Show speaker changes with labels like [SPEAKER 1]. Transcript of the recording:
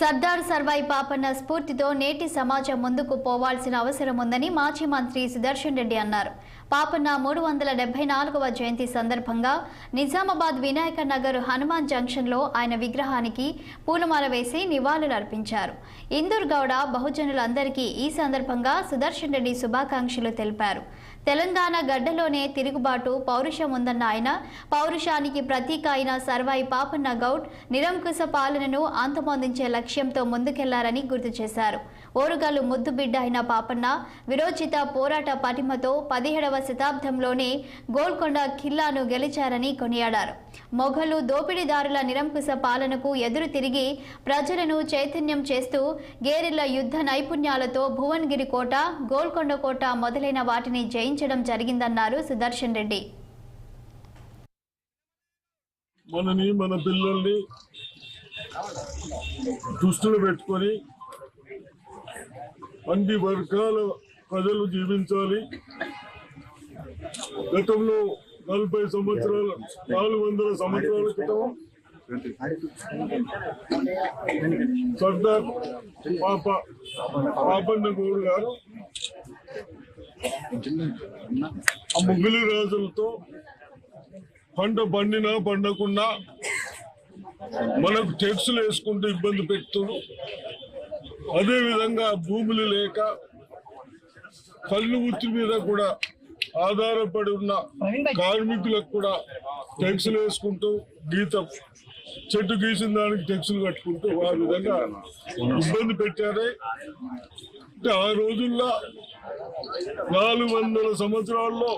[SPEAKER 1] సర్దార్ సర్వాయి పాపన్న స్ఫూర్తితో నేటి సమాజం ముందుకు పోవాల్సిన అవసరం ఉందని మాజీ మంత్రి సుదర్శన్ రెడ్డి అన్నారు. పాపన్న 374వ జయంతి సందర్భంగా నిజామాబాద్ వినాయక నగర్ హనుమాన్ జంక్షన్లో ఆయన విగ్రహానికి పూలమాల వేసి నివాళులు అర్పించారు. ఇందూర్ గౌడ బహుజనులందరికీ ఈ సందర్భంగా సుదర్శన్ రెడ్డి శుభాకాంక్షలు తెలిపారు. తెలంగాణ గడ్డలోనే తిరుగుబాటు పౌరుషం ఉందన్న ఆయన, పౌరుషానికి ప్రతీక అయిన సర్వాయి పాపన్న గౌడ్ నిరంకుశ పాలనను అంతమొందించే లక్ష్యంతో ముందుకెళ్లారని గుర్తు చేశారు. ఓరుగల్లు ముద్దు బిడ్డ అయిన పాపన్న విరోచిత పోరాట పటిమతో 17వ శతాబ్దంలోనే గోల్కొండ ఖిల్లాను గెలిచారని కొనియాడారు. మొఘలు దోపిడీదారుల నిరంకుశ పాలనకు ఎదురు తిరిగి ప్రజలను చైతన్యం చేస్తూ గేరిల్ల యుద్ధ నైపుణ్యాలతో భువనగిరి కోట, గోల్కొండ కోట మొదలైన వాటిని జయించడం జరిగిందన్నారు సుదర్శన్ రెడ్డి.
[SPEAKER 2] మన పిల్లల్ని దృష్టిలో పెట్టుకొని అన్ని వర్గాల ప్రజలు జీవించాలి. గతంలో 40 సంవత్సరాలు 400 సంవత్సరాల క్రితం సర్దార్ పాపన్న గౌడ్ గారు ఆ ముగ్గులి రాజులతో పంట పండినా పండకుండా మనకు ట్యాక్సులు వేసుకుంటూ ఇబ్బంది పెడుతూ, అదేవిధంగా భూములు లేక కళ్ళు వృత్తి మీద కూడా ఆధారపడి ఉన్న కార్మికులకు కూడా ట్యాక్సులు వేసుకుంటూ, చెట్టు గీసిన దానికి ట్యాక్సులు కట్టుకుంటూ ఆ విధంగా ఇబ్బంది పెట్టారే. అంటే ఆ రోజుల్లో 400 సంవత్సరాల్లో